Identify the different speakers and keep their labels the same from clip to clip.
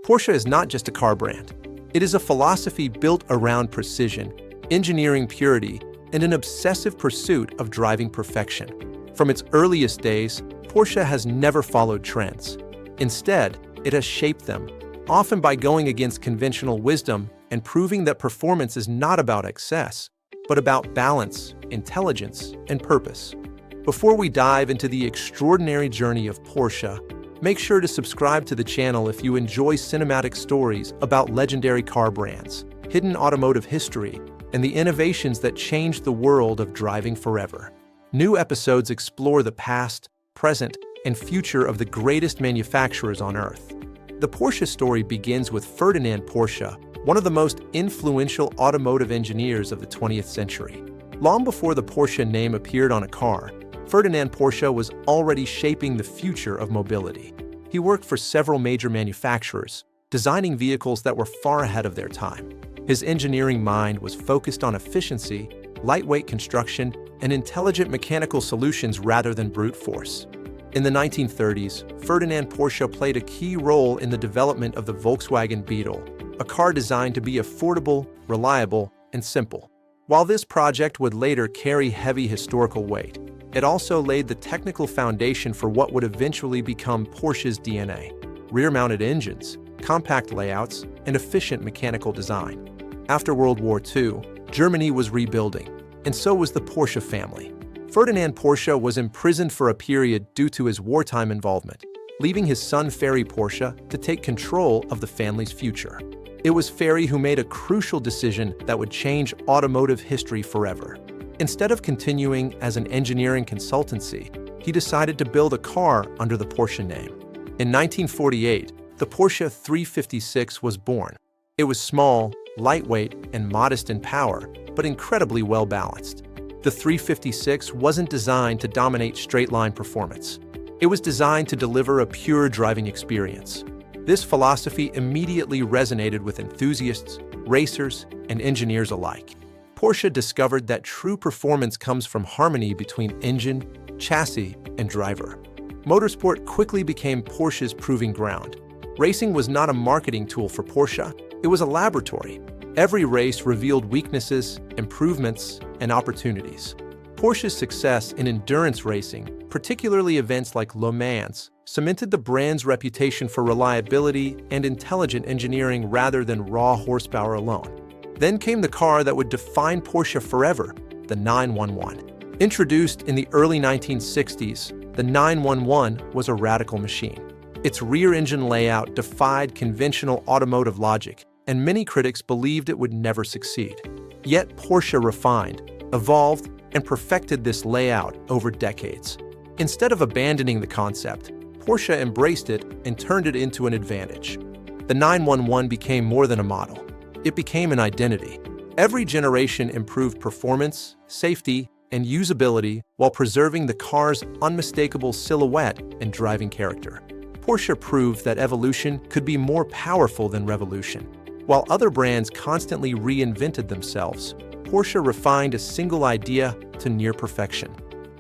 Speaker 1: Porsche is not just a car brand. It is a philosophy built around precision, engineering purity, and an obsessive pursuit of driving perfection. From its earliest days, Porsche has never followed trends. Instead, it has shaped them, often by going against conventional wisdom and proving that performance is not about excess, but about balance, intelligence, and purpose. Before we dive into the extraordinary journey of Porsche, make sure to subscribe to the channel if you enjoy cinematic stories about legendary car brands, hidden automotive history, and the innovations that changed the world of driving forever. New episodes explore the past, present, and future of the greatest manufacturers on Earth. The Porsche story begins with Ferdinand Porsche, one of the most influential automotive engineers of the 20th century. Long before the Porsche name appeared on a car, Ferdinand Porsche was already shaping the future of mobility. He worked for several major manufacturers, designing vehicles that were far ahead of their time. His engineering mind was focused on efficiency, lightweight construction, and intelligent mechanical solutions rather than brute force. In the 1930s, Ferdinand Porsche played a key role in the development of the Volkswagen Beetle, a car designed to be affordable, reliable, and simple. While this project would later carry heavy historical weight, it also laid the technical foundation for what would eventually become Porsche's DNA: rear-mounted engines, compact layouts, and efficient mechanical design. After World War II, Germany was rebuilding, and so was the Porsche family. Ferdinand Porsche was imprisoned for a period due to his wartime involvement, leaving his son Ferry Porsche to take control of the family's future. It was Ferry who made a crucial decision that would change automotive history forever. Instead of continuing as an engineering consultancy, he decided to build a car under the Porsche name. In 1948, the Porsche 356 was born. It was small, lightweight, and modest in power, but incredibly well-balanced. The 356 wasn't designed to dominate straight-line performance. It was designed to deliver a pure driving experience. This philosophy immediately resonated with enthusiasts, racers, and engineers alike. Porsche discovered that true performance comes from harmony between engine, chassis, and driver. Motorsport quickly became Porsche's proving ground. Racing was not a marketing tool for Porsche, it was a laboratory. Every race revealed weaknesses, improvements, and opportunities. Porsche's success in endurance racing, particularly events like Le Mans, cemented the brand's reputation for reliability and intelligent engineering rather than raw horsepower alone. Then came the car that would define Porsche forever, the 911. Introduced in the early 1960s, the 911 was a radical machine. Its rear-engine layout defied conventional automotive logic, and many critics believed it would never succeed. Yet Porsche refined, evolved, and perfected this layout over decades. Instead of abandoning the concept, Porsche embraced it and turned it into an advantage. The 911 became more than a model. It became an identity. Every generation improved performance, safety, and usability while preserving the car's unmistakable silhouette and driving character. Porsche proved that evolution could be more powerful than revolution. While other brands constantly reinvented themselves, Porsche refined a single idea to near perfection.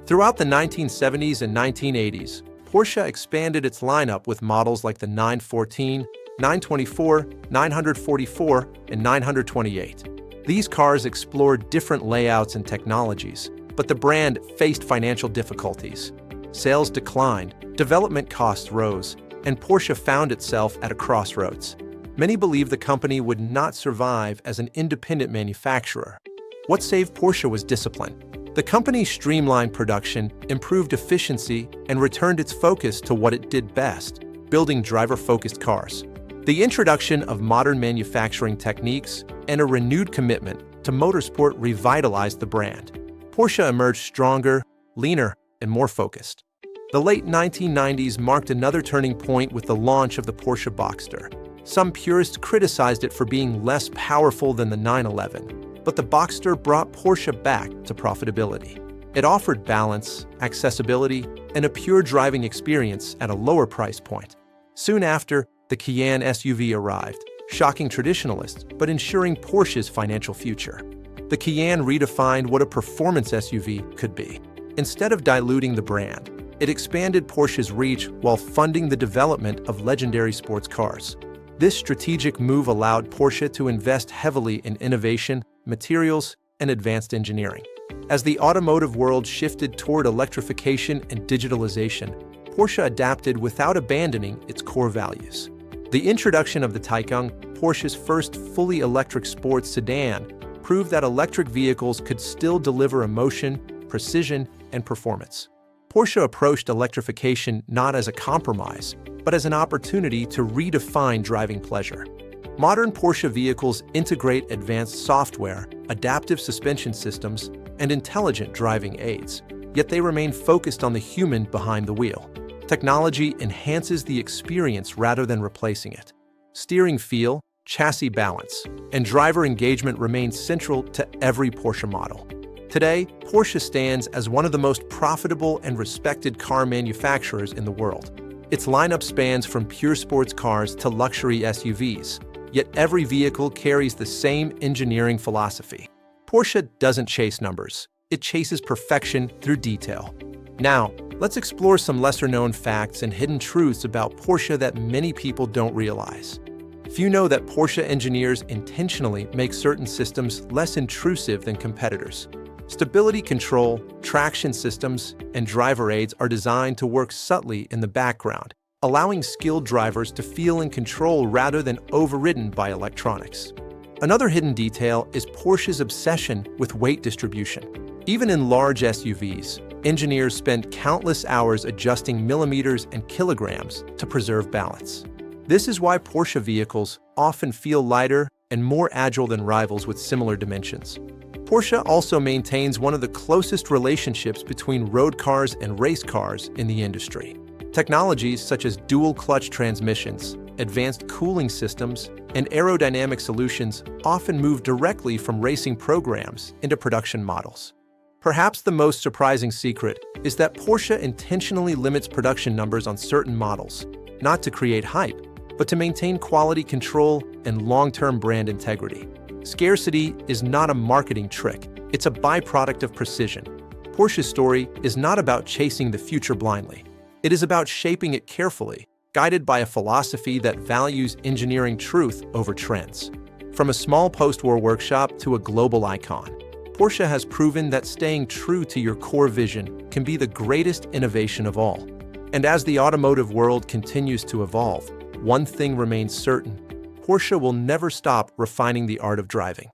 Speaker 1: Throughout the 1970s and 1980s, Porsche expanded its lineup with models like the 914, 924, 944, and 928. These cars explored different layouts and technologies, but the brand faced financial difficulties. Sales declined, development costs rose, and Porsche found itself at a crossroads. Many believed the company would not survive as an independent manufacturer. What saved Porsche was discipline. The company streamlined production, improved efficiency, and returned its focus to what it did best: building driver-focused cars. The introduction of modern manufacturing techniques and a renewed commitment to motorsport revitalized the brand. Porsche emerged stronger, leaner, and more focused. The late 1990s marked another turning point with the launch of the Porsche Boxster. Some purists criticized it for being less powerful than the 911, but the Boxster brought Porsche back to profitability. It offered balance, accessibility, and a pure driving experience at a lower price point. Soon after, the Cayenne SUV arrived, shocking traditionalists but ensuring Porsche's financial future. The Cayenne redefined what a performance SUV could be. Instead of diluting the brand, it expanded Porsche's reach while funding the development of legendary sports cars. This strategic move allowed Porsche to invest heavily in innovation, materials, and advanced engineering. As the automotive world shifted toward electrification and digitalization, Porsche adapted without abandoning its core values. The introduction of the Taycan, Porsche's first fully electric sports sedan, proved that electric vehicles could still deliver emotion, precision, and performance. Porsche approached electrification not as a compromise, but as an opportunity to redefine driving pleasure. Modern Porsche vehicles integrate advanced software, adaptive suspension systems, and intelligent driving aids, yet they remain focused on the human behind the wheel. Technology enhances the experience rather than replacing it. Steering feel, chassis balance, and driver engagement remain central to every Porsche model. Today, Porsche stands as one of the most profitable and respected car manufacturers in the world. Its lineup spans from pure sports cars to luxury SUVs, yet every vehicle carries the same engineering philosophy. Porsche doesn't chase numbers, it chases perfection through detail. Now, let's explore some lesser-known facts and hidden truths about Porsche that many people don't realize. Few know that Porsche engineers intentionally make certain systems less intrusive than competitors. Stability control, traction systems, and driver aids are designed to work subtly in the background, allowing skilled drivers to feel in control rather than overridden by electronics. Another hidden detail is Porsche's obsession with weight distribution. Even in large SUVs, engineers spend countless hours adjusting millimeters and kilograms to preserve balance. This is why Porsche vehicles often feel lighter and more agile than rivals with similar dimensions. Porsche also maintains one of the closest relationships between road cars and race cars in the industry. Technologies such as dual-clutch transmissions, advanced cooling systems, and aerodynamic solutions often move directly from racing programs into production models. Perhaps the most surprising secret is that Porsche intentionally limits production numbers on certain models, not to create hype, but to maintain quality control and long-term brand integrity. Scarcity is not a marketing trick, it's a byproduct of precision. Porsche's story is not about chasing the future blindly. It is about shaping it carefully, guided by a philosophy that values engineering truth over trends. From a small post-war workshop to a global icon, Porsche has proven that staying true to your core vision can be the greatest innovation of all. And as the automotive world continues to evolve, one thing remains certain: Porsche will never stop refining the art of driving.